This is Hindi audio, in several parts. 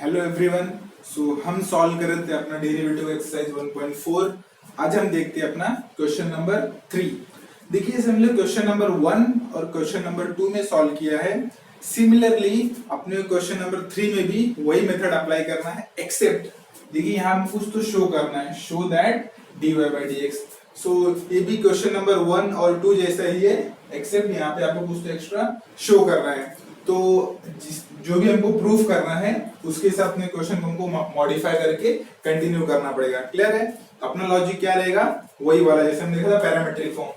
Hello everyone. हम सॉल्व कर रहे थे अपना डेरिवेटिव एक्सरसाइज 1.4। आज हम देखते हैं अपना क्वेश्चन नंबर 3। देखिए इसे हमने क्वेश्चन नंबर 1 और क्वेश्चन नंबर 2 में सॉल्व किया है। सिमिलरली अपने क्वेश्चन नंबर 3 में भी वही मेथड अप्लाई करना है, एक्सेप्ट देखिए यहाँ हम कुछ तो शो करना है, show that dy by dx। सो ये भी क्वेश्चन नंबर 1 और 2 जैसा ही है, एक्सेप्ट यहाँ पे आपको कुछ तो एक्स्ट्रा शो करना है। तो जो भी हमको प्रूफ करना है उसके हिसाब अपने क्वेश्चन को हमको मॉडिफाई करके कंटिन्यू करना पड़ेगा। क्लियर है? अपना लॉजिक क्या रहेगा, वही वाला जैसे हमने देखा था पैरामीट्रिक फॉर्म।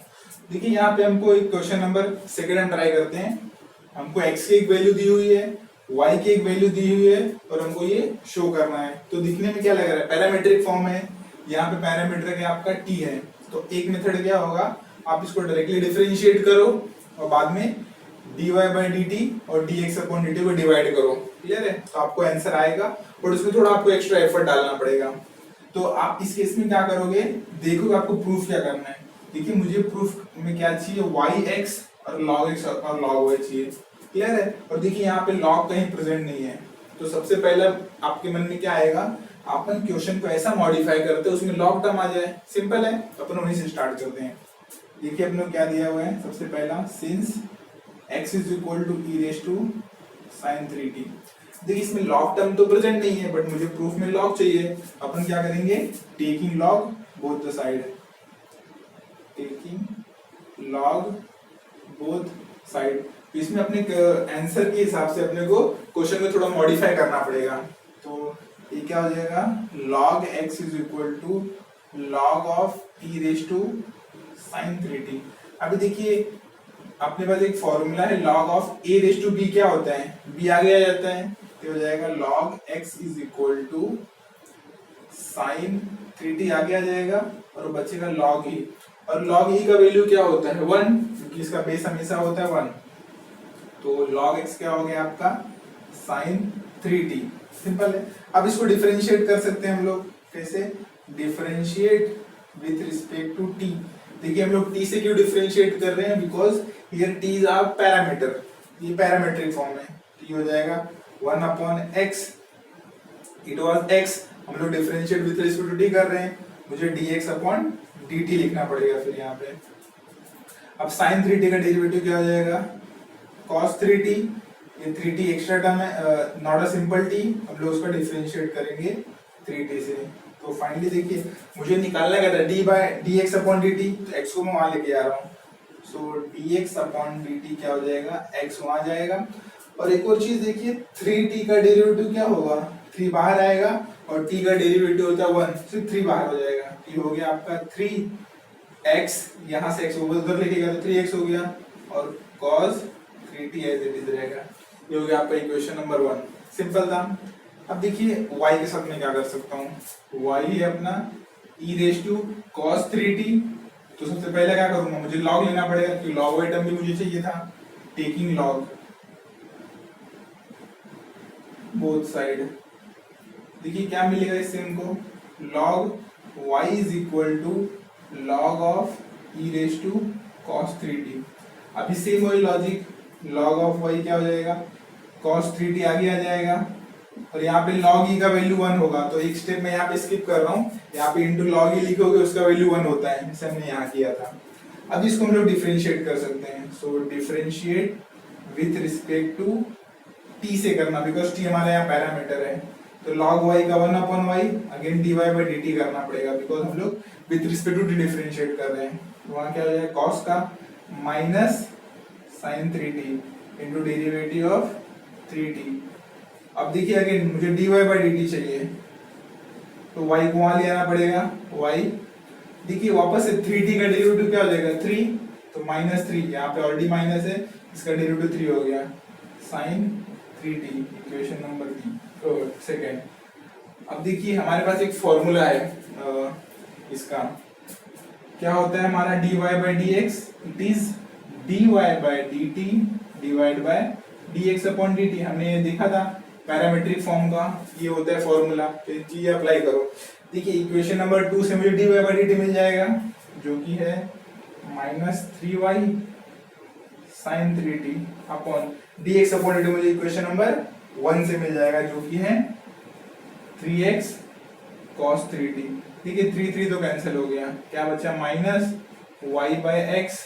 देखिए यहाँ पे हमको एक क्वेश्चन नंबर सेकंड हम ट्राई करते हैं। हमको x की एक वैल्यू दी हुई है, y की एक वैल्यू दी हुई है और हमको ये शो करना है। तो दिखने में क्या लग रहा है, पैरामीट्रिक फॉर्म है, यहाँ पे पैरामीटर क्या आपका t है। तो एक मेथड क्या होगा, आप इसको डायरेक्टली डिफरेंशिएट करो और बाद में dy by dt और dx upon dt को डिवाइड करो। क्लियर है? तो आपको आंसर आएगा, बट उसमें थोड़ा आपको एक्स्ट्रा एफर्ट डालना पड़ेगा। तो आप इस केस में क्या करोगे, देखोगे आपको प्रूफ क्या करना है। देखिए मुझे प्रूफ में क्या चाहिए, yx और log x और log y चाहिए। क्लियर है? और देखिए यहाँ पे log कहीं प्रेजेंट नहीं है। तो सबसे पहले आपके मन में क्या आएगा, अपन क्वेश्चन को ऐसा मॉडिफाई करते हैं उसमें log टर्म आ जाए। सिंपल है, अपन वहीं से स्टार्ट करते हैं। देखिए अपने क्या दिया हुआ है, सबसे पहला since x is equal to e raised to sin 3t। देखिए इसमें log टर्म तो प्रेजेंट नहीं है, बट मुझे प्रूफ में log चाहिए। अपन क्या करेंगे, taking log both the side, taking log both side. इसमें अपने आंसर के हिसाब से अपने को क्वेश्चन में थोड़ा मॉडिफाई करना पड़ेगा। तो ये क्या हो जाएगा, log x is equal to log of e raised to sin 3t। अभी देखिए अपने पास एक फॉर्मूला है, log of a raise to b क्या होता है, b आगे आ जाता है, तो हो जाएगा log x is equal to sin 3t आगे आ जाएगा और बचेगा log e। और log e का वैल्यू क्या होता है 1, क्योंकि इसका बेस हमेशा होता है 1। तो log x क्या हो गया आपका sin 3t। सिंपल है। अब इसको डिफरेंशिएट कर सकते हैं हम लोग, कैसे, differentiate with respect to t। देखिए हम लोग t से क्यों डिफरेंशिएट कर रहे हैं, because here t is our parameter, ये पैरामीट्रिक फॉर्म है। t हो जाएगा 1 upon x, it was x, हम लोग differentiate with respect to t कर रहे हैं, मुझे dx अपॉन dt लिखना पड़ेगा फिर यहाँ पे। अब sin 3t का डेरिवेटिव क्या हो जाएगा, cos 3t, ये 3t एक्स्ट्रा टर्म है, नॉट अ सिंपल t, हम लोग उसका डिफरेंशिएट करेंगे 3t से। तो फाइनली देखिए मुझे निकालना क्या था, dx अपॉन dt, तो x को मैं वहां लेके आ रहा हूँ। सो dx अपॉन dt क्या हो जाएगा, x वहां जाएगा। और एक और चीज देखिए, 3t का डेरिवेटिव क्या होगा, 3 बाहर आएगा और t का डेरिवेटिव होता है 1, सिर्फ 3 बाहर हो जाएगा। t हो गया आपका 3x, यहाँ से x उधर लेके गया तो 3x हो गया, और cos 3t as it is रहेगा। ये हो गया आपका इक्वेशन नंबर 1। सिंपल था। अब देखिए y के साथ मैं क्या कर सकता हूँ, y है अपना e raise to cos 3t। तो सबसे पहले क्या करूंगा, मुझे log लेना पड़ेगा, क्योंकि log y टर्म भी मुझे चाहिए था। टेकिंग log बोथ साइड, देखिए क्या मिलेगा इससे हमको, log y is equal to log of e raise to cos 3t। अभी सेम वही लॉजिक, log ऑफ y क्या हो जाएगा, cos 3t आगे आ जाएगा, और यहाँ पे log e का वैल्यू 1 होगा। तो एक स्टेप में यहाँ पे स्किप कर रहा हूँ, यहाँ पे इंटू log e लिखोगे, उसका वैल्यू 1 होता है, जैसे हमने यहाँ किया था। अब इसको हम लोग डिफरेंशिएट कर सकते हैं। So differentiate with respect to t से करना, बिकॉज t हमारा यहाँ पैरामीटर है। तो log y का 1 upon y, again dy by dt करना पड़ेगा, बिकॉज हम लोग with respect to t differentiate कर रहे हैं। तो वहाँ क्या हो जाएगा, cos का minus sin 3t into derivative of 3t। अब देखिए अगेन मुझे dy by dt चाहिए, तो y को वहां ले आना पड़ेगा, y देखिए वापस से 3t का डेरिवेटिव क्या हो जाएगा 3, तो माइनस 3, यहाँ पे ऑलरेडी माइनस है, इसका डेरिवेटिव 3 हो गया, sin 3t, equation number second. अब देखिए हमारे पास एक फॉर्मूला है, इसका क्या होता है हमारा dy by dx, it is dy by dt divide by dx upon dt। हमने ये देखा था पैरामीट्रिक फॉर्म का, ये होता है फॉर्मूला, तो ये अप्लाई करो। देखिए इक्वेशन नंबर 2 से मुझे dy by dt मिल जाएगा, जो कि है minus 3y sin 3t upon dx upon dt मुझे इक्वेशन नंबर 1 से मिल जाएगा, जो कि है 3x cos 3t। देखिए 3 तो कैंसिल हो गया, क्या बचा minus y/x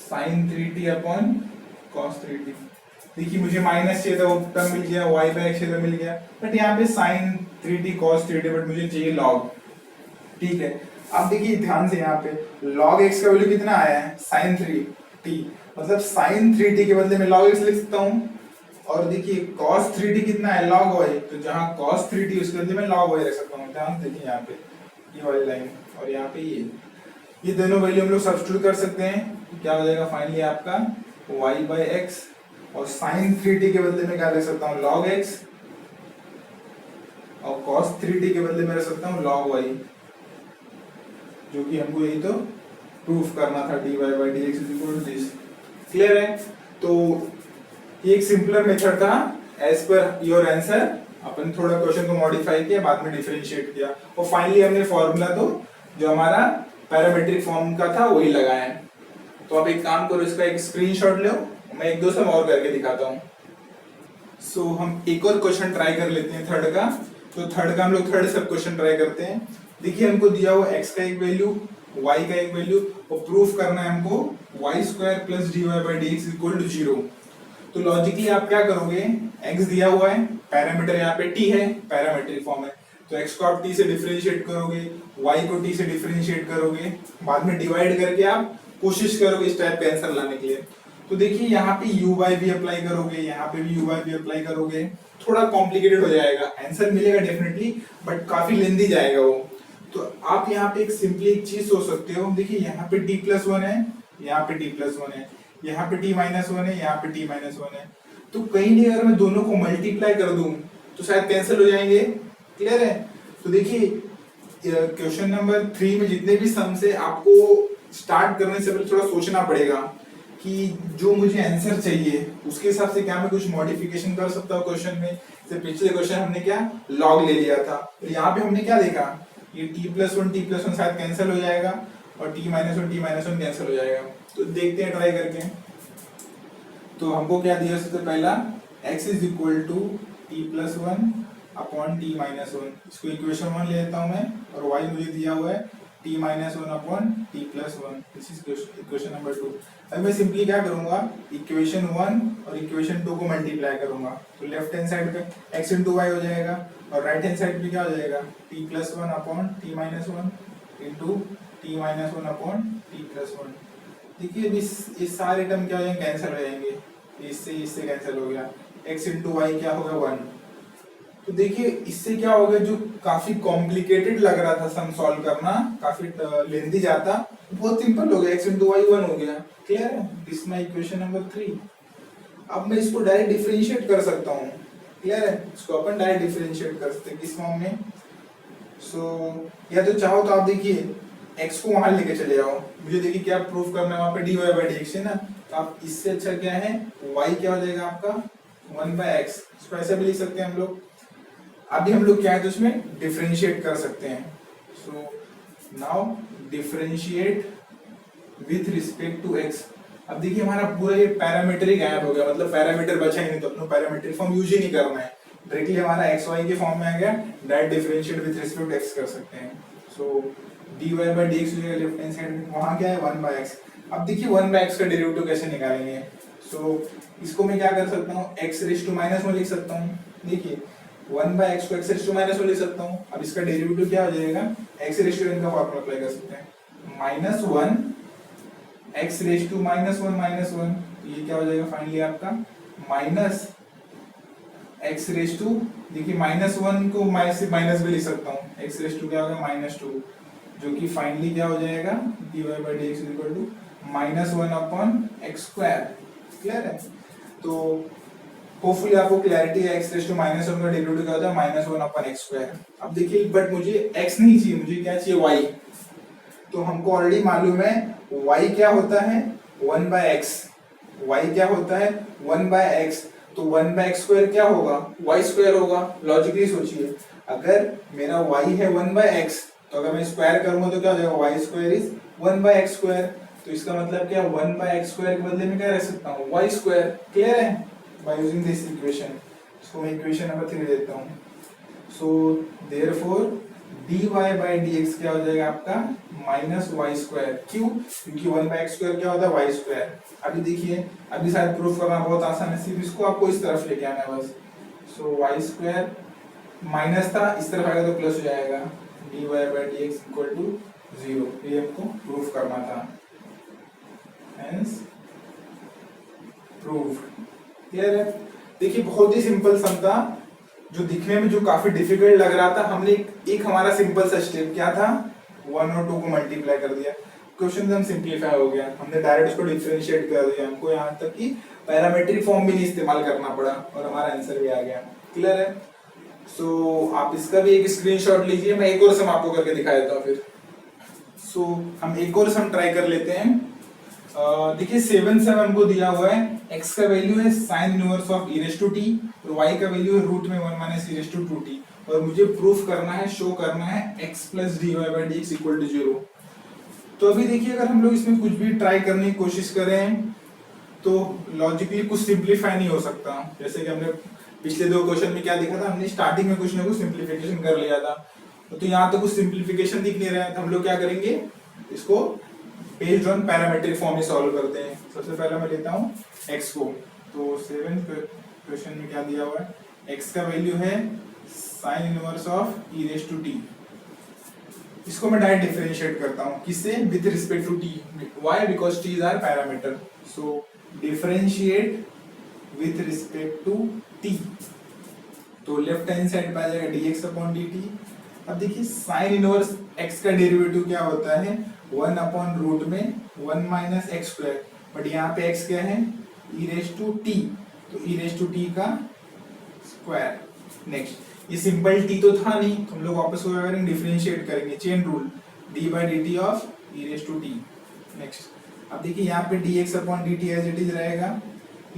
sin 3t upon cos 3t। देखिए मुझे माइनस चाहिए था, वो टर्म मिल गया, y/x चाहिए था मिल गया, बट यहाँ पे sin 3t cos 3t, but मुझे चाहिए log। ठीक है, अब देखिए ध्यान से यहाँ पे log x का वैल्यू कितना आया है sin 3t, मतलब sin 3t के बदले में log x लिख सकता हूँ। और देखिए cos 3t कितना है log y, तो जहाँ cos 3t उसके बदले में log y रख सकता हूँ। ध्यान देखिए यहाँ पे ये वाली लाइन और यहाँ पे ये दोनों वैल्यू हम लोग सब्स्टिट्यूट कर सकते हैं। क्या हो जाएगा फाइनली आपका y/x, और sin 3t के बदले में क्या रख सकता हूँ log x, और cos 3t के बदले में रख सकता हूँ log y, जो कि हमको यही तो प्रूफ करना था dy/dx equal to this. Clear है? तो ये एक सिंपलर मेथड था एज पर योर आंसर। अपन थोड़ा क्वेश्चन को मॉडिफाई किया, बाद में डिफरेंशिएट किया, और फाइनली हमने फॉर्मूला तो जो हमारा पैरामीट्रिक फॉर्म का था वही लगाया है। तो आप एक काम करो, इसका एक स्क्रीनशॉट लो, मैं एक दो सम और करके दिखाता हूँ। सो हम एक और क्वेश्चन ट्राई कर लेते हैं थर्ड का। तो थर्ड का हम लोग थर्ड सब क्वेश्चन ट्राई करते हैं। देखिए हमको दिया हुआ x का एक वैल्यू, y का एक वैल्यू, और प्रूफ करना है हमको y² plus dy/dx equal to 0। तो लॉजिकली आप क्या करोगे, x दिया हुआ है, पैरामीटर यहाँ पे t है, पैरामीट्रिक फॉर्म है, तो x को आप t से डिफरेंशिएट करोगे, y को t से डिफरेंशिएट करोगे, बाद में डिवाइड करके आप कोशिश करोगे इस टाइप का आंसर लाने के लिए। तो देखिए यहाँ पे u/v अप्लाई करोगे, यहाँ पे भी u/v अप्लाई करोगे, थोड़ा कॉम्प्लिकेटेड हो जाएगा, आंसर मिलेगा डेफिनेटली बट काफी लेंदी जाएगा वो। तो आप यहाँ पे एक सिंपली एक चीज सोच सकते हो, देखिए यहाँ पे t+1 है, यहाँ पे t+1 है, यहाँ पे t-1 है, यहाँ पे t-1 है, तो कहीं नहीं अगर मैं दोनों को मल्टीप्लाई कर दूं तो शायद कैंसिल हो जाएंगे। क्लियर है? तो देखिए क्वेश्चन नंबर 3 में जितने भी सम्स है आपको स्टार्ट करने से पहले थोड़ा सोचना पड़ेगा कि जो मुझे आंसर चाहिए उसके हिसाब से क्या मैं कुछ मॉडिफिकेशन कर सकता हूँ क्वेश्चन में। जैसे पिछले क्वेश्चन हमने क्या लॉग ले लिया था, तो यहाँ पे हमने क्या देखा, ये t+1 शायद कैंसिल हो जाएगा और t-1 कैंसिल हो जाएगा। तो देखते हैं ट्राई करके। तो हमको क्या दिया सबसे पहला, x is equal to t+1 upon t-1, इसको इक्वेशन 1 ले लेता हूं मैं, और y मुझे दिया हुआ है t-1 upon t+1, this is equation number 2। अब मैं सिंपली क्या करूंगा, इक्वेशन 1 और इक्वेशन 2 को मल्टीप्लाई करूंगा, तो लेफ्ट हैंड साइड पे x into y हो जाएगा, और राइट हैंड साइड पे क्या हो जाएगा, t+1 upon t-1 into t-1 upon t+1। देखिए इस सारे टर्म क्या हो जाएंगे, कैंसिल हो जाएंगे, इससे कैंसिल हो गया, x into y क्या होगा 1। तो देखिए इससे क्या हो गया, जो काफी कॉम्प्लिकेटेड लग रहा था सम सॉल्व करना, काफी लेंथी जाता, बहुत सिंपल हो गया, x into y 1 हो गया। क्लियर है? This my equation number 3। अब मैं इसको डायरेक्ट डिफरेंशिएट कर सकता हूँ। क्लियर है? इसको अपन डायरेक्ट डिफरेंशिएट कर सकते हैं किस फॉर्म में। सो या तो चाहो तो आप देखिए x को वहां लेके चले जाओ, मुझे देखिए क्या प्रूफ करना है, वहां पे dy/dx है ना, तो आप इससे अच्छा क्या है, y क्या हो जाएगा आपका 1/x, इसको ऐसे भी लिख सकते हैं हम लोग। अभी हम लोग क्या है तो इसमें डिफरेंशिएट कर सकते हैं। So now differentiate with respect to x। अब देखिए हमारा पूरा ये पैरामीटर ही गायब हो गया, मतलब पैरामीटर बचा ही नहीं, तो अपना पैरामीट्रिक फॉर्म यूज ही नहीं करना है, डायरेक्टली हमारा xy के फॉर्म में आ गया, direct differentiate with respect to x कर सकते हैं। सो dy/dx हो जाएगा लेफ्ट हैंड साइड में, वहां क्या है 1/x। अब देखिए 1/x का डेरिवेटिव कैसे निकालेंगे। सो इसको मैं क्या कर सकता हूँ, x⁻⁻1 लिख सकता हूँ। देखिए 1/x को x⁻⁻1 लिख सकता हूँ। अब इसका डेरिवेटिव क्या हो जाएगा, x⁻n का फॉर्मूला अप्लाई कर सकते हैं, -1 x⁻⁻1 ये क्या हो जाएगा फाइनली आपका माइनस x⁻, देखिए -1 को माइनस भी लिख सकता हूँ, x⁻² क्या होगा -2, जो कि फाइनली क्या हो जाएगा dy/dx equal to -1 upon x²। Clear है? तो होपफुली आपको क्लैरिटी है, x⁻⁻1 का डेरिवेटिव क्या होता है -1 अपॉन x²। अब देखिए बट मुझे x नहीं चाहिए, मुझे क्या चाहिए y। तो हमको ऑलरेडी मालूम है y क्या होता है 1/x, y क्या होता है 1/x, तो 1/x² क्या होगा y² होगा। लॉजिकली सोचिए, अगर मेरा y है 1/x, तो अगर मैं स्क्वायर करूंगा तो क्या हो जाएगा, y² इज 1/x², तो इसका मतलब क्या 1/x² के बदले में क्या रख सकता हूँ y²। क्लियर है? बाय यूजिंग दिस इक्वेशन, इसको मैं इक्वेशन नंबर 3 देता हूँ। So therefore dy by dx क्या हो जाएगा आपका माइनस वाई स्क्वायर। क्यों? क्योंकि 1/x² क्या होता है वाई स्क्वायर। अभी देखिए अभी शायद प्रूफ करना बहुत आसान है, सिर्फ इसको आपको इस तरफ लेके आना है बस। सो वाई स्क्वायर माइनस था, इस तरफ आएगा तो प्लस हो जाएगा, dy by dx equal to 0। ये हमको प्रूफ करना था, हेंस प्रूफ। क्लियर है? देखिए बहुत ही सिंपल सम था, जो दिखने में जो काफी डिफिकल्ट लग रहा था, हमने एक हमारा सिंपल सा स्टेप क्या था, 1 और 2 को मल्टीप्लाई कर दिया, क्वेश्चन एकदम सिंप्लीफाई हो गया। हमने डायरेक्ट उसको डिफरेंशिएट कर दिया, हमको यहाँ तक कि पैरामेट्रिक फॉर्म भी नहीं इस्तेमाल करना पड़ा और हमारा आंसर भी आ गया। क्लियर है? सो आप इसका भी एक स्क्रीनशॉट लीजिए, मैं एक और सम आपको करके दिखा देता हूँ फिर। सो हम एक और सम ट्राई कर लेते हैं। देखिए 7 से हमको दिया हुआ है, x का वैल्यू है sin inverse of e raise to t और y का वैल्यू है रूट में 1 minus e raise to 2t, और मुझे प्रूफ करना है, शो करना है x plus dy by dx equal to 0। तो अभी देखिए अगर हम लोग इसमें कुछ भी ट्राई करने की कोशिश करें तो लॉजिकली कुछ सिंप्लीफाई नहीं हो सकता। जैसे कि हमने पिछले 2 क्वेश्चन में क्या देखा था, हमने स्टार्टिंग में कुछ ना कुछ सिंप्लीफिकेशन कर लिया था, तो यहाँ तो कुछ सिंप्लीफिकेशन दिख नहीं रहा है, तो हम लोग क्या करेंगे, इसको बेस्ड ऑन पैरामेट्रिक फॉर्म में सॉल्व करते हैं। सबसे पहले मैं लेता हूँ x को, तो 7 क्वेश्चन में क्या दिया हुआ है, x का वैल्यू है sin inverse of e raise to t। इसको मैं डायरेक्ट डिफरेंशिएट करता हूँ, किससे, with respect to t। Why? Because t is our parameter. So differentiate with respect to t, तो लेफ्ट हैंड साइड पे आ जाएगा dx अपॉन dt। अब देखिए साइन इनवर्स x का डेरिवेटिव क्या होता है, 1 अपॉन रूट में 1 माइनस एक्स स्क्वायर, बट यहाँ पे x क्या है, e रेज़ टू t, तो e रेज़ टू t का स्क्वायर। नेक्स्ट ये सिंपल t तो था नहीं, तो हम लोग वापस को करेंगे, डिफरेंशिएट करेंगे, chain rule, d by dt of e raise to t। Next अब देखिए यहाँ पे dx upon dt as it is रहेगा,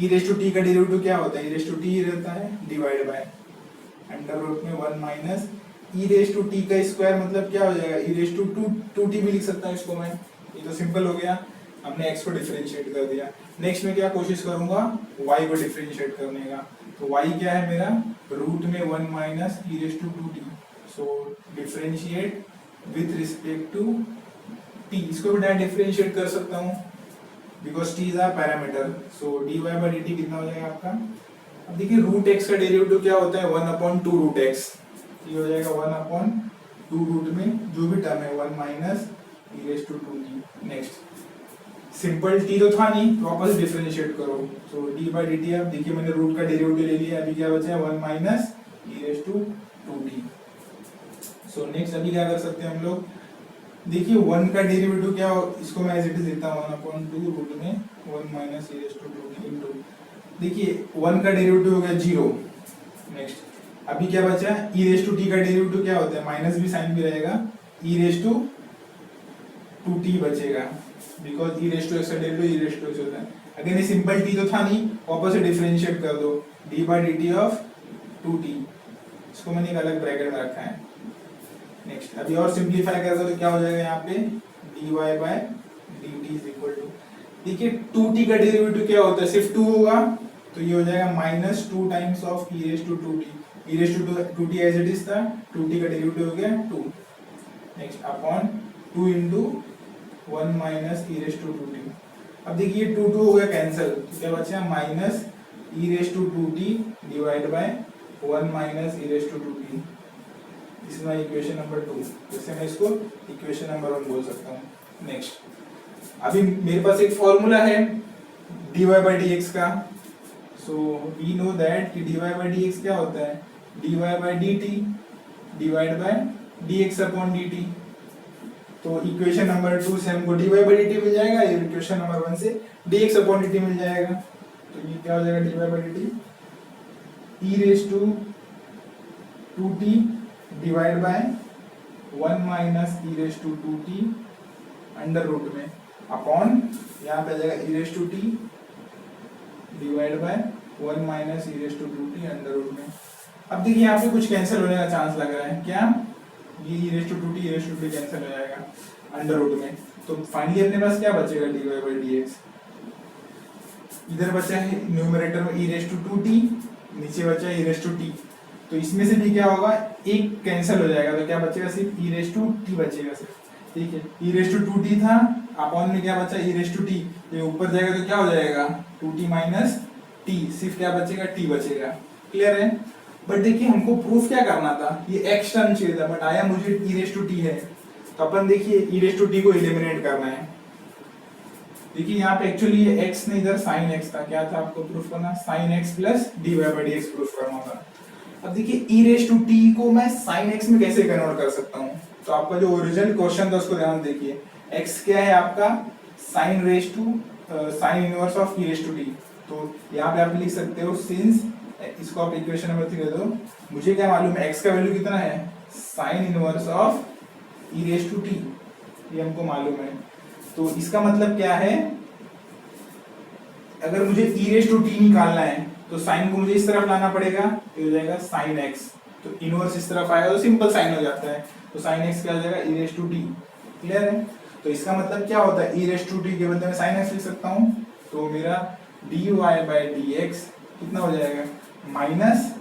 e रेज़ टू t का डेरिवेटिव क्या होता है, e रेज़ टू t रहता है, डिवाइड बाय अंडर रूट में 1 minus e raise to t का स्क्वायर, मतलब क्या हो जाएगा, e रेज़ टू 2t भी लिख सकता हूँ इसको मैं। ये तो सिंपल हो गया, हमने x को डिफरेंशिएट कर दिया। नेक्स्ट में क्या कोशिश करूंगा, y को डिफरेंशिएट करने का, तो y क्या है मेरा, रूट में 1 minus e raise to 2t। So differentiate with respect to t, इसको भी डायरेक्ट डिफरेंशिएट कर सकता हूँ because t is our parameter. So dy by dt कितना हो जाएगा आपका, अब देखिए रूट x का डेरिवेटिव क्या होता है, 1 अपॉन 2 रूट x, ये हो जाएगा 1 अपॉन 2 रूट में जो भी टर्म है 1 minus e raise to 2t। Next simple t तो था नहीं, तो वापस डिफरेंशिएट करो, सो d बाई dt। अब देखिए मैंने रूट का डेरिवेटिव ले लिया, अभी क्या बचा है 1 minus e raise to 2t। So next अभी क्या कर सकते हैं हम लोग, देखिए 1 का डेरिवेटिव क्या हो, इसको मैं एज इट इज लिखता हूँ 1 अपॉन 2 रूट में 1 minus e raise to 2t into, देखिए 1 का डेरिवेटिव हो गया 0। नेक्स्ट अभी क्या बचा, e रेज़ टू t का डेरिवेटिव क्या होता है, माइनस भी साइन भी रहेगा, e रेज़ टू 2t बचेगा, because e raise to x का derivative e raise to x होता है। अगर ये सिंपल t तो था नहीं, वापस से डिफरेंशिएट कर दो, d by dt of 2t, इसको मैंने एक अलग ब्रैकेट में रखा है। नेक्स्ट अभी और सिंप्लीफाई कर दो तो क्या हो जाएगा, यहाँ पे dy by dt is equal to, देखिए 2t का डेरिवेटिव क्या होता है, सिर्फ 2 होगा, तो ये हो जाएगा minus 2 times of e raise to 2t, e raise to 2t as it is था, 2t का डेरिवेटिव हो गया 2। Next upon 2 into 1 minus e raise to 2t। अब देखिए 2 हो गया कैंसिल, तो क्या बचा minus e raise to 2t divide by 1 minus e raise to 2t। This is my equation number 2, जैसे मैं इसको इक्वेशन नंबर 1 बोल सकता हूँ। नेक्स्ट अभी मेरे पास एक फॉर्मूला है dy बाई dx का, सो वी नो दैट कि dy बाई dx क्या होता है, dy by dt divide by dx upon dt। तो इक्वेशन नंबर 2 से हमको dy बाई dt मिल जाएगा, ये इक्वेशन नंबर 1 से dx अपॉन dt मिल जाएगा, तो ये क्या हो जाएगा dy by dt e raise to 2t divide by 1 minus e raise to 2t under root में अपॉन, यहाँ पे आ जाएगा e raise to t divide by 1 minus e raise to 2t under root में। अब देखिए यहाँ पे कुछ कैंसिल होने का चांस लग रहा है, क्या, ये e raise to 2t e raise to 2t cancel हो जाएगा अंडर रूट में, तो फाइनली अपने पास क्या बचेगा dy बाई dx, इधर बचा है न्यूमरेटर में e रेज़ टू 2t, नीचे बचा है e रेज़ टू t, तो इसमें से भी क्या होगा, एक कैंसिल हो जाएगा, तो क्या बचेगा, सिर्फ ई रेस टू टी बचेगा सिर्फ, ठीक है। ई रेस टू टू टी था, अपॉन में क्या बचा, ई रेस टू टी, ये ऊपर जाएगा तो क्या हो जाएगा, टू टी माइनस टी, सिर्फ क्या बचेगा, टी बचेगा। क्लियर है। बट देखिए हमको प्रूफ क्या करना था, ये एक्स टर्म चाहिए था, बट आया मुझे ई रेस टू टी है, तो अपन देखिए ई रेस टू टी को एलिमिनेट करना है। देखिए यहाँ पे एक्चुअली ये x नहीं, इधर sin x था, क्या था आपको प्रूफ करना, sin x plus dy by dx proof करना था। अब देखिए e रेस टू t को मैं sin x में कैसे कन्वर्ट कर सकता हूँ, तो आपका जो ओरिजिनल क्वेश्चन था उसको ध्यान देखिए, x क्या है आपका, sin raise to sin inverse of e raise to t, तो यहाँ पे आप लिख सकते हो सिंस, इसको आप इक्वेशन नंबर 3 दे दो, मुझे क्या मालूम है x का वैल्यू कितना है, sin inverse of e raise to t, ये हमको मालूम है। तो इसका मतलब क्या है, अगर मुझे e रेस टू t निकालना है तो साइन को मुझे इस तरफ लाना पड़ेगा, तो हो जाएगा sin x, तो इनवर्स इस तरफ आएगा तो सिंपल साइन हो जाता है, तो sin x क्या हो जाएगा, e raise to t। Clear है। तो इसका मतलब क्या होता है, e रेस टू t के बदले में sin x लिख सकता हूँ, तो मेरा dy by dx कितना हो जाएगा, माइनस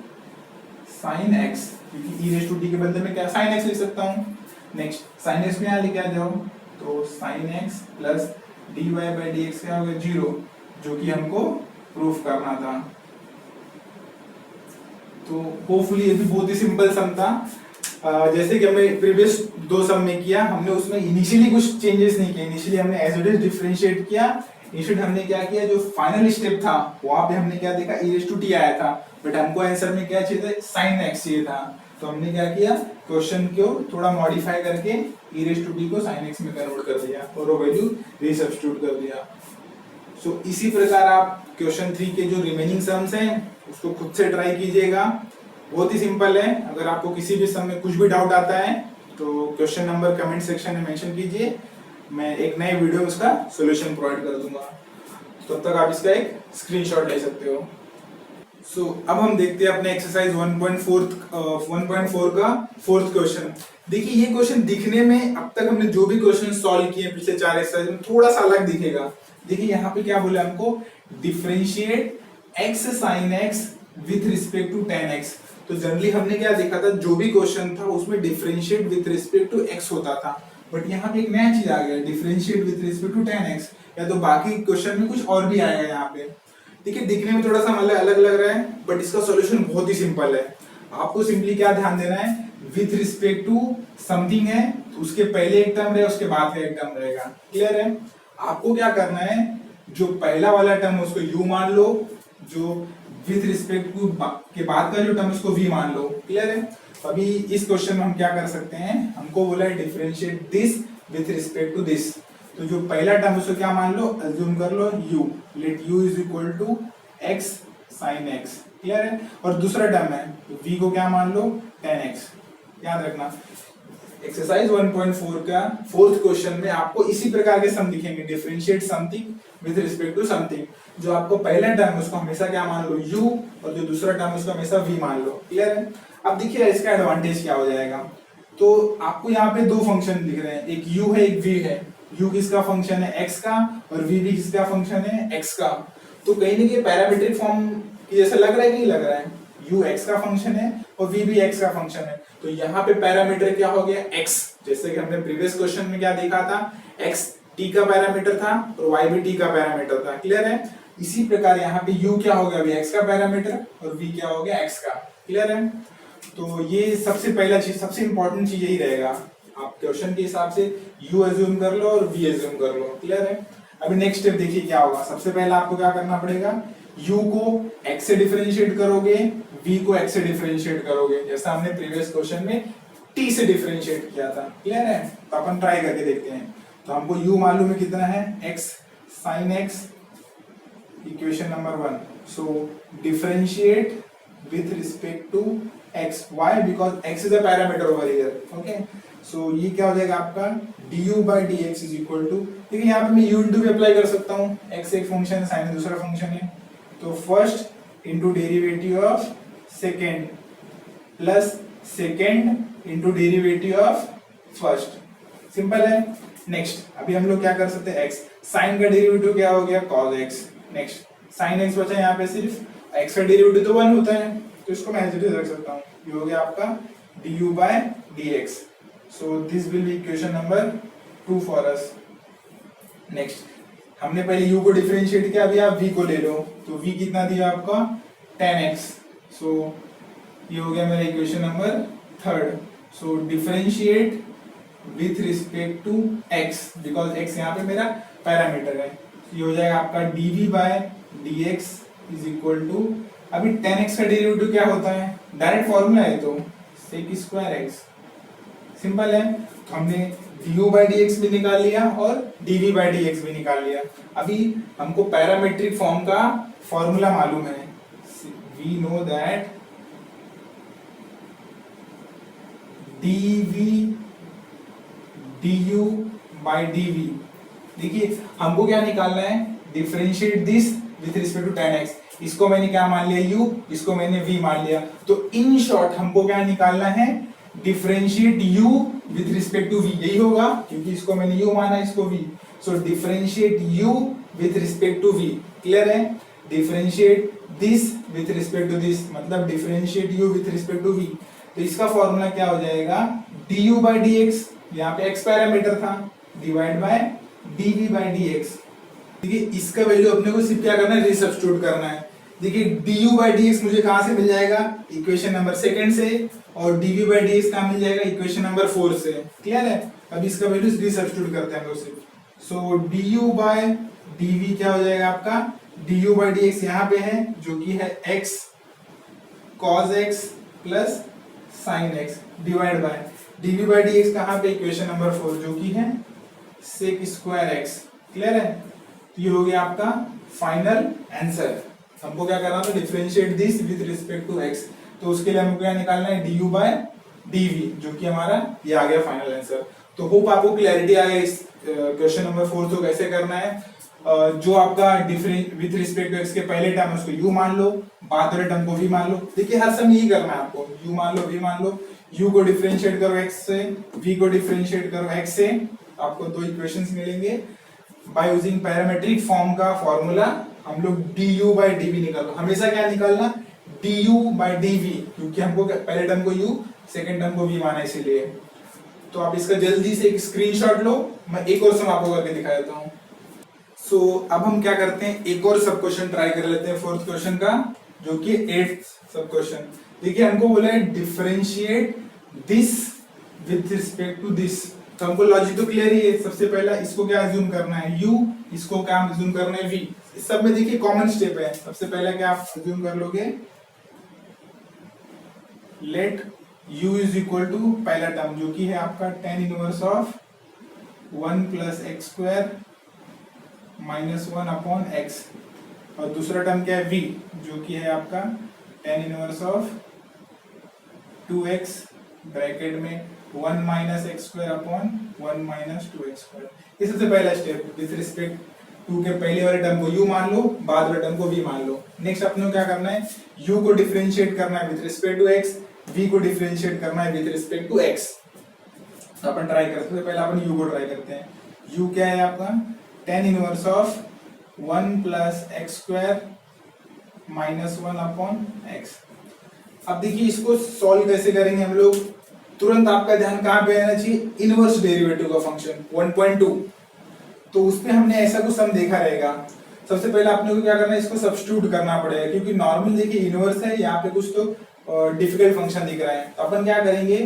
sin x, क्योंकि e रेस टू t के बदले में क्या sin x लिख सकता हूँ। नेक्स्ट sin x में यहाँ लेके आ जाओ, तो sin x plus dy by dx क्या होगा, 0, जो कि हमको प्रूफ करना था। तो होपफुली ये भी बहुत ही सिंपल सम था, जैसे कि हमने प्रीवियस 2 सम में किया, हमने उसमें इनिशियली कुछ चेंजेस नहीं किए, इनिशियली हमने एज इट इज डिफरेंशिएट किया, इंस्टेड हमने क्या किया, जो फाइनल स्टेप था वहां पे हमने क्या देखा, e रेस टू t आया था, बट हमको आंसर में क्या चाहिए था, sin x चाहिए था, तो हमने क्या किया, क्वेश्चन को थोड़ा मॉडिफाई करके e रेस टू t को sin x में कन्वर्ट कर दिया और वो वैल्यू रीसब्स्टिट्यूट कर दिया। सो इसी प्रकार आप क्वेश्चन 3 के जो रिमेनिंग सम्स हैं उसको खुद से ट्राई कीजिएगा, बहुत ही सिंपल है। अगर आपको किसी भी सम में कुछ भी डाउट आता है तो क्वेश्चन नंबर कमेंट सेक्शन में मेंशन कीजिए, मैं एक नए वीडियो में उसका सॉल्यूशन प्रोवाइड कर दूंगा, तो तब तक आप इसका एक स्क्रीनशॉट ले सकते हो। सो अब हम देखते हैं अपने एक्सरसाइज 1.4 का फोर्थ क्वेश्चन। देखिए ये क्वेश्चन दिखने में अब तक हमने जो भी क्वेश्चन सॉल्व किए पिछले 4 एक्सरसाइज में थोड़ा सा अलग दिखेगा। देखिए यहाँ पे क्या बोला हमको, differentiate x sin x with respect to tan x। तो जनरली हमने क्या देखा था, जो भी क्वेश्चन था उसमें differentiate with respect to x होता था, बट यहाँ पे एक नया चीज आ गया, differentiate with respect to tan x, या तो बाकी क्वेश्चन में कुछ और भी आएगा यहाँ पे। देखिए दिखने में थोड़ा सा मतलब अलग लग रहा है, बट इसका सॉल्यूशन बहुत ही सिंपल है। आपको सिंपली क्या ध्यान देना है, विथ रिस्पेक्ट टू समथिंग है तो उसके पहले एक टर्म रहेगा, उसके बाद का एक टर्म रहेगा। क्लियर है। आपको क्या करना है, जो पहला वाला टर्म उसको u मान लो, जो विथ रिस्पेक्ट टू के बाद का जो टर्म उसको v मान लो। क्लियर है। अभी इस क्वेश्चन में हम क्या कर सकते हैं, हमको बोला है differentiate this with respect to this, तो जो पहला टर्म उसको क्या मान लो, अज्यूम कर लो u, let u is equal to x sin x। Clear है। और दूसरा टर्म है तो v को क्या मान लो, tan x। याद रखना एक्सरसाइज 1.4 का फोर्थ क्वेश्चन में आपको इसी प्रकार के सम दिखेंगे, differentiate something with respect to something. जो आपको पहला टर्म उसको हमेशा क्या मान लो, u, और जो दूसरा टर्म उसको हमेशा v मान लो। क्लियर है। अब देखिए इसका एडवांटेज क्या हो जाएगा, तो आपको यहाँ पे 2 फंक्शन दिख रहे हैं, एक u है एक v है। u किसका फंक्शन है, x का, और v भी किसका फंक्शन है, x का। तो कहीं ना कहीं पैरामीट्रिक फॉर्म की जैसा लग रहा है कि नहीं लग रहा है, u x का फंक्शन है और v भी x का फंक्शन है, तो यहाँ पे पैरामीटर क्या हो गया, x। जैसे कि हमने प्रीवियस क्वेश्चन में क्या देखा था, x t का पैरामीटर था और y भी t का पैरामीटर था। क्लियर है। इसी प्रकार यहाँ पे u क्या हो गया, अभी x का पैरामीटर, और v क्या हो गया, x का। क्लियर है। तो ये सबसे पहला चीज, सबसे इंपॉर्टेंट चीज यही रहेगा, आप क्वेश्चन के हिसाब से u एज्यूम कर लो और v एज्यूम कर लो। क्लियर है। अभी नेक्स्ट स्टेप देखिए क्या होगा, सबसे पहला आपको क्या करना पड़ेगा, u को x से डिफरेंशिएट करोगे, v को x से डिफरेंशिएट करोगे, जैसा हमने प्रीवियस क्वेश्चन में t से डिफरेंशिएट किया था। क्लियर है। तो अपन ट्राई करके देखते हैं। तो हमको u मालूम है कितना है, x sin x, equation number 1। So differentiate with respect to x, why, because x is a parameter over here, okay। so ये क्या हो जाएगा आपका du by dx is equal to, देखिए यहाँ पे मैं u इंटू भी अप्लाई कर सकता हूँ, x एक फंक्शन है, sin दूसरा फंक्शन है, तो first into derivative of second plus second into derivative of first. Simple है। नेक्स्ट अभी हम लोग क्या कर सकते हैं, x sin का डेरिवेटिव क्या हो गया, cos x। Next sin x बचा यहाँ पे, सिर्फ x का डेरिवेटिव तो 1 होता है, तो इसको मैं एज इट इज रख सकता हूँ। ये हो गया आपका du by dx. So this will be equation number 2 for us. Next हमने पहले u को डिफरेंशिएट किया, अभी आप v को ले लो. तो v कितना दिया आपका 10x. सो ये हो गया मेरा equation number 3. So differentiate with respect to x, because x यहाँ पे मेरा पैरामीटर है. ये हो जाएगा आपका dv by dx is equal to, अभी 10x का डेरिवेटिव क्या होता है, डायरेक्ट फॉर्मूला है तो sec स्क्वायर x. सिंपल है. तो हमने du बाई dx भी निकाल लिया और dv बाई dx भी निकाल लिया. अभी हमको पैरामेट्रिक फॉर्म का फॉर्मूला मालूम है. We know that dv du by dv. देखिए हमको क्या निकालना है, differentiate this with respect to 10x. इसको मैंने क्या मान लिया u, इसको मैंने v मान लिया. तो इन शॉर्ट हमको क्या निकालना है, differentiate u with respect to v. यही होगा क्योंकि इसको मैंने u माना, इसको v. So differentiate u with respect to v. Clear है. Differentiate this with respect to this, मतलब differentiate u with respect to v. तो इसका फॉर्मूला क्या हो जाएगा, du बाई dx, यहाँ पे x पैरामीटर था, divide by dv by dx. देखिए इसका वैल्यू अपने को सिर्फ क्या करना है, रीसब्स्टिट्यूट करना है. देखिए du बाई dx मुझे कहां से मिल जाएगा, इक्वेशन नंबर 2 से, और dv बाई dx कहां मिल जाएगा, इक्वेशन नंबर 4 से. क्लियर है. अब इसका वैल्यू रीसब्स्टिट्यूट करते हैं हम लोग सिर्फ. सो du बाई dv क्या हो जाएगा आपका, du बाई dx यहाँ पे है जो कि है x cos x plus sin x, divide by dv by dx कहां पे, इक्वेशन नंबर 4 जो कि है sec स्क्वायर x. क्लियर है. तो ये हो गया आपका फाइनल आंसर. हमको क्या करना था, differentiate this with respect to x. तो उसके लिए हमको क्या निकालना है, du बाय dv, जो कि हमारा ये आ गया फाइनल आंसर. तो होप आपको क्लैरिटी आ गई इस क्वेश्चन नंबर 4 को कैसे करना है. जो आपका difference with respect to x के पहले टर्म उसको u मान लो, बाद वाले टर्म को v मान लो. देखिए हर समय यही करना है आपको, u मान लो, v मान लो. u को डिफरेंशिएट करो x से, v को डिफरेंशिएट करो x से. आपको दो इक्वेशंस मिलेंगे. बाय यूजिंग पैरामेट्रिक फॉर्म का फॉर्मूला हम लोग du बाय dv निकालो. हमेशा क्या निकालना, du बाय dv, क्योंकि हमको पहले टर्म को u, सेकंड टर्म को v माना इसीलिए. तो आप इसका जल्दी से एक स्क्रीनशॉट लो. मैं एक और सम आपको करके दिखा देता हूँ. सो अब हम क्या करते हैं, एक और सब क्वेश्चन ट्राई कर लेते हैं, 4th क्वेश्चन का, जो कि 8th सब क्वेश्चन. देखिए हमको बोला है differentiate this with respect to this. तो हमको लॉजिक तो क्लियर ही है. सबसे पहला इसको क्या अज्यूम करना है, u, इसको क्या अज्यूम करना है, v. इस सब में देखिए कॉमन स्टेप है. सबसे पहला क्या आप अज्यूम कर लोगे, let u is equal to पहला टर्म जो कि है आपका tan inverse of 1 plus x square minus 1 upon x. और दूसरा टर्म क्या है, v, जो कि है आपका tan inverse of 2x bracket में 1 minus x square upon 1 minus 2x square. ये सबसे पहला स्टेप. विथ रिस्पेक्ट टू के पहले वाले टर्म को u मान लो, बाद वाले टर्म को v मान लो. नेक्स्ट अपने को क्या करना है, u को डिफरेंशिएट करना है with respect to x, v को डिफरेंशिएट करना है विथ रिस्पेक्ट टू x. अपन ट्राई करते हैं. पहले अपन u को ट्राई करते हैं. u क्या है आपका, tan inverse of 1 plus x square minus 1 upon x. अब देखिए इसको सॉल्व कैसे करेंगे हम लोग. तुरंत आपका ध्यान कहां पे आना चाहिए, इनवर्स डेरिवेटिव का फंक्शन 1.2. तो उसमें हमने ऐसा कुछ सम देखा रहेगा. सबसे पहले आपने को क्या करना है, इसको सब्स्टिट्यूट करना पड़ेगा, क्योंकि नॉर्मल देखिए इनवर्स है, यहाँ पे कुछ तो डिफिकल्ट फंक्शन दिख रहा है. तो अपन क्या करेंगे,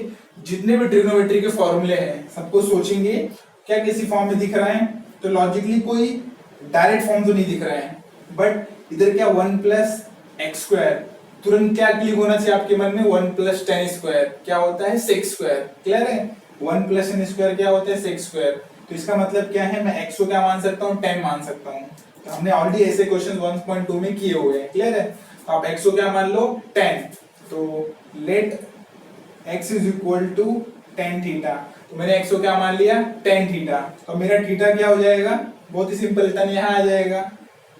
जितने भी ट्रिग्नोमेट्री के फॉर्मूले हैं सबको सोचेंगे क्या किसी फॉर्म में दिख रहा है. तो लॉजिकली कोई डायरेक्ट फॉर्म तो नहीं दिख रहा है, बट इधर क्या 1 प्लस एक्स स्क्वायर, तुरंत क्या क्लिक होना चाहिए आपके मन में, 1 प्लस टेन स्क्वायर क्या होता है, सेक्स स्क्वायर. क्लियर है. 1 प्लस टेन स्क्वायर क्या होता है, सेक्स स्क्वायर. तो इसका मतलब क्या है, मैं x को क्या मान सकता हूँ, 10 मान सकता हूँ. तो हमने ऑलरेडी ऐसे क्वेश्चन 1.2 में किए हुए हैं. क्लियर है. तो आप x को क्या मान लो, 10. तो let x is equal to tan theta. तो मैंने x को क्या मान लिया, tan थीटा. तो मेरा थीटा क्या हो जाएगा, बहुत ही सिंपल, टन यहाँ आ जाएगा.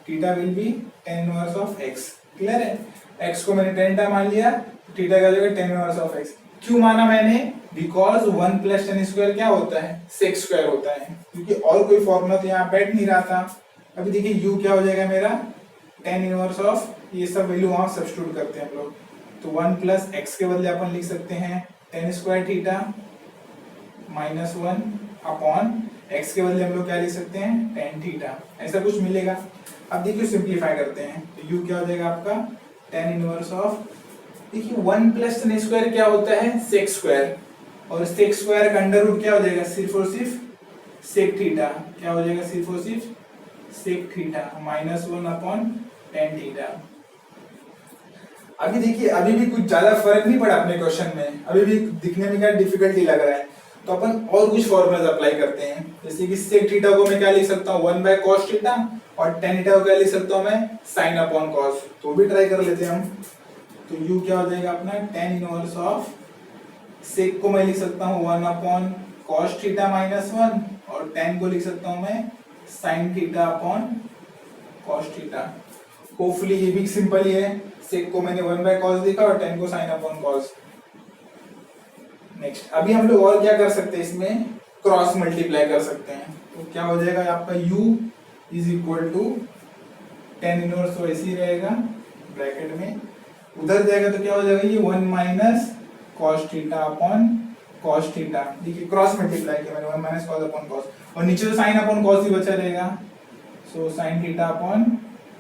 Theta will be tan inverse of x. Clear है. x को मैंने tan मान लिया, थीटा क्या हो जाएगा, tan इनवर्स ऑफ x. क्यों माना मैंने, बिकॉज 1 प्लस टेन स्क्वायर क्या होता है, सेक्स स्क्वायर होता है, क्योंकि और कोई फॉर्मूला तो यहाँ बैठ नहीं रहा था. अभी देखिए u क्या हो जाएगा मेरा, tan इनवर्स ऑफ, ये सब वैल्यू वहां सब्स्टिट्यूट करते हैं हम लोग. तो 1 प्लस एक्स के बदले अपन लिख सकते हैं ten square theta minus 1 upon x के बदले हम लोग क्या लिख सकते हैं टेन थीटा, ऐसा कुछ मिलेगा। अब देखिए सिंप्लीफाई करते हैं तो यू क्या हो जाएगा आपका टेन इनवर्स ऑफ, देखिए 1 प्लस टेन स्क्वायर क्या होता है सेक स्क्वायर, और सेक स्क्वायर का अंडर रूट क्या हो जाएगा सिर्फ और सिर्फ सेक थीटा, क्या हो जाएगा सिर्फ और सिर्फ sec theta minus 1 upon tan theta. अभी देखिए अभी भी कुछ ज्यादा फर्क नहीं पड़ा अपने क्वेश्चन में, अभी भी दिखने में क्या डिफिकल्टी लग रहा है, तो अपन और कुछ फॉर्मूलाज अप्लाई करते हैं। जैसे कि सेक थीटा को मैं क्या लिख सकता हूँ 1 बाय कॉस थीटा, और टेन थीटा को क्या लिख सकता हूँ मैं साइन अपॉन कॉस, तो भी ट्राई कर लेते हैं हम। तो यू क्या हो जाएगा अपना टेन इनवर्स ऑफ सेक को मैं लिख सकता हूँ 1 अपॉन कॉस थीटा माइनस 1, और टेन को लिख सकता हूँ मैं sine theta upon cos theta. Hopefully ये भी सिंपल ही है, सेक को मैंने 1 बाय कॉस लिखा और टेन को साइन अपॉन कॉस। नेक्स्ट अभी हम लोग और क्या कर सकते हैं, इसमें क्रॉस मल्टीप्लाई कर सकते हैं। तो क्या हो जाएगा आपका u is equal to tan inverse, तो ऐसे ही रहेगा ब्रैकेट में, उधर जाएगा तो क्या हो जाएगा ये 1 minus cos theta upon cos theta. देखिए क्रॉस मल्टीप्लाई किया मैंने 1 माइनस कॉस अपॉन कॉस, और नीचे तो साइन अपॉन कॉस ही बचा रहेगा, so sine theta upon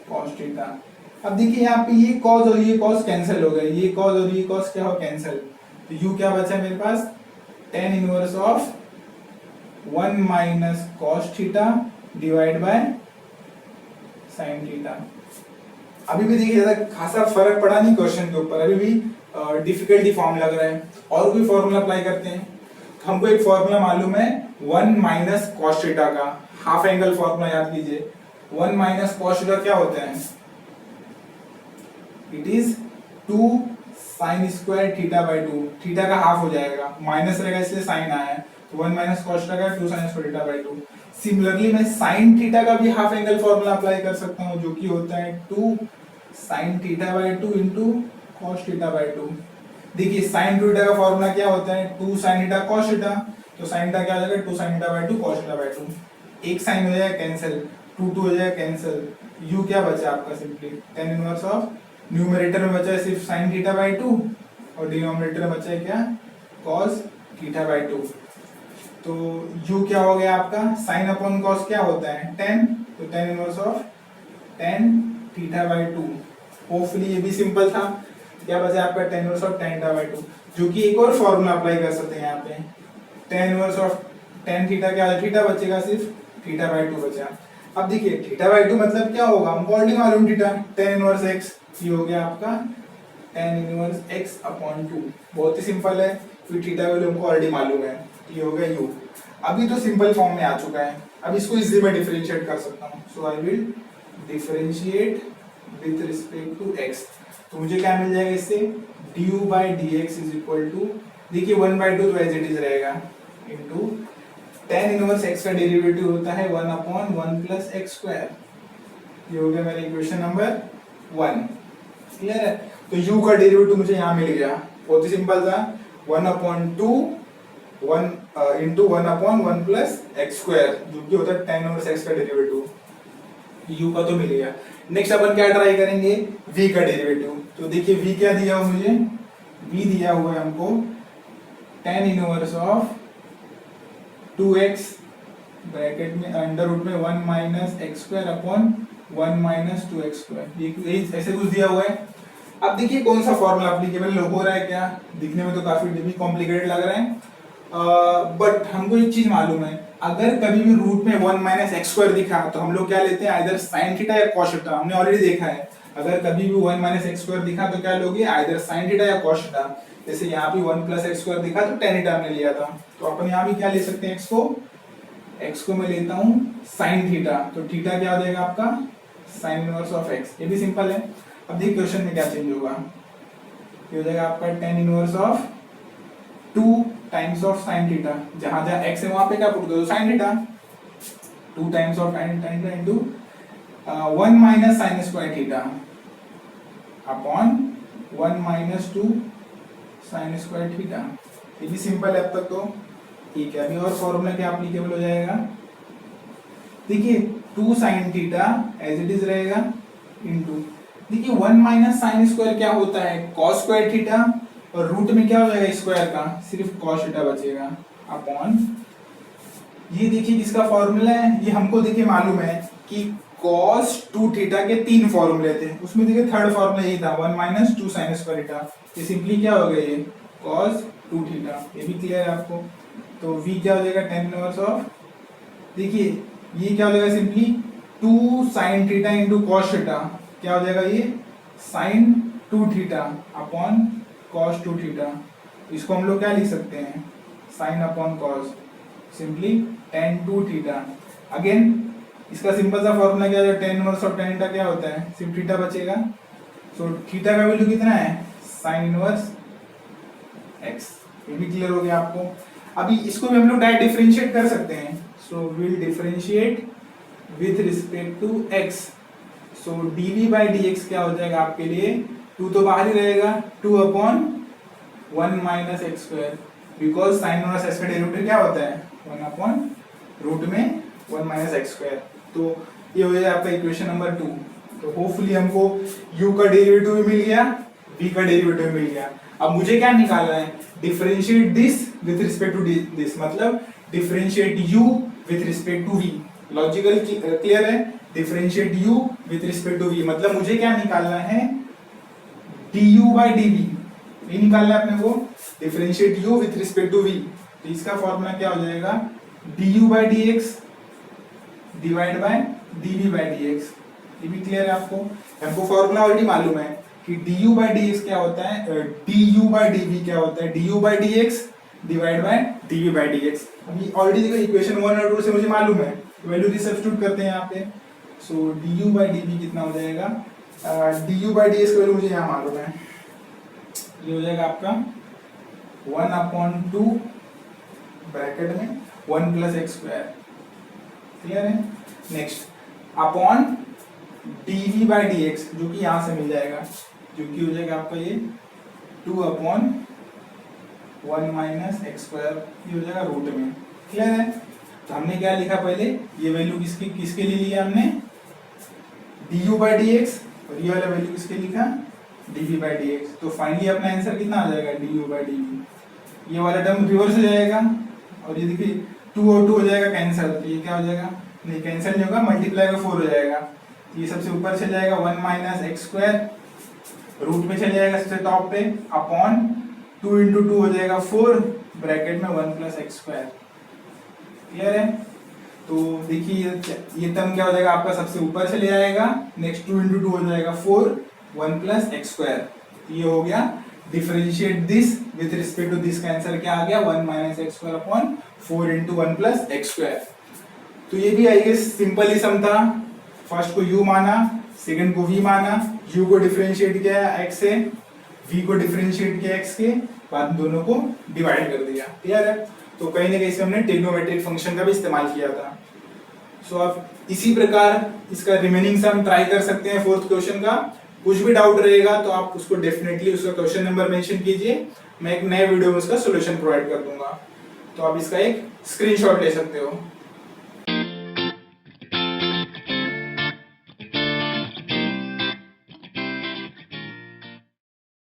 cos theta. अब देखिए यहाँ पे ये कॉस और ये कॉस कैंसिल हो गए, ये कॉस और ये कॉस क्या हो कैंसिल, तो u क्या बचा मेरे पास tan inverse of 1 minus cos theta divide by sine theta. अभी भी देखिए ज्यादा खासा फर्क पड़ा नहीं क्वेश्चन के ऊपर, अभी भी डिफिकल्टी फॉर्म लग रहा है। और कोई फॉर्मूला अप्लाई करते हैं, हमको एक फॉर्मूला मालूम है 1 माइनस कॉस थीटा का, हाफ एंगल फॉर्मूला याद कीजिए। 1 माइनस कॉस थीटा क्या होता है, it is 2 sine square theta by 2, theta का हाफ हो जाएगा, माइनस रहेगा इसलिए साइन आया है, तो 1 माइनस कॉस थीटा का 2 sine square theta by 2। Similarly मैं साइन थीटा का भी हाफ एंगल फॉर्मूला अप्लाई कर सकता हूं, जो कि होता है 2 sine theta by 2 into cos theta by 2। देखिए साइन थीटा का फॉर्मूला क्या होता है 2 साइन थीटा कॉस थीटा, तो साइन थीटा क्या हो जाएगा 2 sine theta by 2 cos theta by 2, एक साइन हो जाएगा कैंसिल, 2 2 हो जाएगा कैंसिल, u क्या बचा आपका simply ten inverse of, numerator में बचा है सिर्फ साइन थीटा बाय 2 और डिनोमिनेटर में बचा है क्या कॉस थीटा बाय 2। तो u क्या हो गया आपका साइन अपॉन कॉस क्या होता है 10, तो ten inverse of tan theta by 2। Hopefully ये भी सिंपल था। क्या बचा आपका ten inverse of tan theta by 2, जो कि एक और फॉर्मूला अप्लाई कर सकते हैं यहाँ पे। Ten inverse of tan theta क्या है, थीटा बचेगा सिर्फ थीटा बाय 2 बचा। अब देखिए थीटा बाय 2 मतलब क्या होगा, हमको ऑलरेडी मालूम थीटा टेन इनवर्स x, ये हो गया आपका टेन इनवर्स x अपॉन 2। बहुत ही सिंपल है, फिर थीटा वैल्यू हमको ऑलरेडी मालूम है, ये हो गया u। अभी तो सिंपल फॉर्म में आ चुका है, अब इसको इजीली मैं डिफरेंशिएट कर सकता हूँ। So I will differentiate with respect to x, तो मुझे क्या मिल जाएगा इससे du by dx is equal to, देखिए 1 by 2 तो एज इट इज रहेगा, इनटू टेन इनवर्स x का डेरिवेटिव होता है 1 अपॉन 1 प्लस एक्स स्क्वायर। ये हो गया मेरा इक्वेशन नंबर 1। क्लियर है, तो u का डेरिवेटिव मुझे यहाँ मिल गया, बहुत ही सिंपल था 1 upon 2 1 into 1 upon 1 plus x square, जो कि होता है टेन इनवर्स x का डेरिवेटिव, u का तो मिल गया। नेक्स्ट अपन क्या ट्राई करेंगे v का डेरिवेटिव। तो देखिए v क्या दिया हुआ मुझे, v दिया हुआ है हमको ten inverse of 2x bracket में अंडर रूट में 1 minus x square upon 1 minus 2x square, ये ऐसे कुछ दिया हुआ है। अब देखिए कौन सा फॉर्मूला एप्लीकेबल हो रहा है, क्या दिखने में तो काफी कॉम्प्लिकेटेड लग रहा है, बट हमको एक चीज मालूम है, अगर कभी भी रूट में 1 माइनस एक्स स्क्वायर दिखा तो हम लोग क्या लेते हैं आइदर साइन थीटा या कॉस थीटा, हमने ऑलरेडी देखा है। अगर कभी भी 1 माइनस एक्स स्क्वायर दिखा तो क्या लोगे आइदर साइन थीटा या कॉस थीटा। जैसे यहाँ भी 1 प्लस एक्स स्क्वायर दिखा तो टेन थीटा हमने लिया था, तो अपन यहाँ भी क्या ले सकते हैं x को मैं लेता हूँ साइन थीटा, तो थीटा क्या हो जाएगा आपका साइन इनवर्स ऑफ x, ये भी सिंपल है। अब देखिए क्वेश्चन में क्या चेंज होगा, ये हो जाएगा आपका ten inverse of 2 times of sine theta, जहां जहां x है वहां पे क्या पुट दो sine theta, 2 times of sine theta into 1 minus sine square theta upon 1 minus 2 sine square theta. ये भी सिंपल है अब तक तो, ठीक है। अभी और फॉर्मूला क्या एप्लीकेबल हो जाएगा, देखिए 2 sine theta as it is रहेगा इनटू देखिए 1 माइनस साइन स्क्वायर क्या होता है, कॉस स्क्वायर थीटा, और रूट में क्या हो जाएगा स्क्वायर का, सिर्फ कॉस थीटा बचेगा अपॉन, ये देखिए किसका फॉर्मूला है, ये हमको देखिए मालूम है कि cos 2 थीटा के 3 फॉर्मूले थे, उसमें देखिए थर्ड फॉर्मूला यही था 1 माइनस 2 साइन स्क्वायर थीटा, ये सिंपली क्या हो गया ये cos 2 थीटा, ये भी क्लियर है आपको। तो v क्या हो जाएगा tan इनवर्स ऑफ, देखिए ये क्या हो जाएगा simply 2 sine theta into cos theta, क्या हो जाएगा ये sine 2 theta upon cos 2 theta, इसको हम लोग क्या लिख सकते हैं sine upon cos, simply tan 2 theta. Again इसका सिंपल सा फॉर्मूला क्या है, tan inverse of tan theta क्या होता है, सिर्फ थीटा बचेगा, सो थीटा का वैल्यू कितना है साइन इनवर्स x, ये भी क्लियर हो गया आपको। अभी इसको भी हम लोग डायरेक्ट डिफरेंशिएट कर सकते हैं, so will differentiate with respect to x, so dv by dx क्या हो जाएगा आपके लिए, 2 तो बाहर ही रहेगा, 2 upon 1 minus x square, because sign inverse x का डेरिवेटिव क्या होता है 1 अपॉन रूट में 1 माइनस एक्स स्क्वायर। तो ये हो जाएगा आपका इक्वेशन नंबर 2। तो होपफुली हमको u का डेरिवेटिव भी मिल गया, v का डेरिवेटिव भी मिल गया। अब मुझे क्या निकालना है, differentiate this with respect to this, मतलब differentiate u with respect to v, logical clear है, differentiate u with respect to v, मतलब मुझे क्या निकालना है du बाई dv, ये निकालना है अपने को, differentiate u with respect to v, तो इसका फॉर्मूला क्या हो जाएगा du by dx divide by dv by dx, ये भी क्लियर है आपको। हमको फॉर्मूला ऑलरेडी मालूम है कि du बाई dx क्या होता है, du बाई dv क्या होता है du by dx divide by dv by dx। अभी ऑलरेडी देखो इक्वेशन 1 और 2 से मुझे मालूम है, वैल्यू सब्स्टिट्यूट करते हैं यहाँ पे, सो du बाई dv कितना हो जाएगा, du बाई dx का वैल्यू मुझे यहाँ मालूम है, ये हो जाएगा आपका 1 अपॉन 2 ब्रैकेट में 1 प्लस एक्स स्क्वायर, क्लियर है। Next upon dv by dx जो कि यहां से मिल जाएगा, जो कि हो जाएगा आपका ये 2 अपॉन 1 माइनस एक्स स्क्वायर, ये हो जाएगा रूट में, क्लियर है। तो हमने क्या लिखा पहले, ये वैल्यू किसके लिए लिया हमने du बाई dx, और ये वाला वैल्यू किसके लिखा dv बाई dx। तो फाइनली अपना आंसर कितना आ जाएगा du बाई dv, ये वाला टर्म रिवर्स हो जाएगा, और ये देखिए 2 और 2 हो जाएगा कैंसिल, तो ये क्या हो जाएगा, नहीं कैंसिल नहीं होगा, मल्टीप्लाई का 4 हो जाएगा, ये सबसे ऊपर चले जाएगा 1 माइनस एक्स स्क्वायर, रूट में चले जाएगा सबसे टॉप पे, अपॉन 2 इंटू 2 हो जाएगा 4 ब्रैकेट में 1 प्लस एक्स स्क्वायर, क्लियर है। तो देखिए ये टर्म क्या हो जाएगा आपका सबसे ऊपर चले जाएगा, नेक्स्ट 2 इंटू 2 हो जाएगा 4 1 प्लस एक्स स्क्वायर, ये हो गया differentiate this with respect to this का आंसर क्या आ गया 1 minus x square upon 4 into 1 plus x square. तो ये भी आई गेस सिंपल ही सम था, फर्स्ट को u माना, सेकंड को v माना, u को डिफरेंशिएट किया x से, v को डिफरेंशिएट किया x के बाद दोनों को डिवाइड कर दिया, क्लियर है। तो कहीं ना कहीं इसमें हमने ट्रिग्नोमेट्रिक फंक्शन का भी इस्तेमाल किया था। सो आप इसी प्रकार इसका रिमेनिंग सम ट्राई कर सकते हैं फोर्थ क्वेश्चन का। कुछ भी डाउट रहेगा तो आप उसको डेफिनेटली उसका क्वेश्चन नंबर मेंशन कीजिए, मैं एक नए वीडियो में उसका सॉल्यूशन प्रोवाइड कर दूंगा, तो आप इसका एक स्क्रीनशॉट ले सकते हो।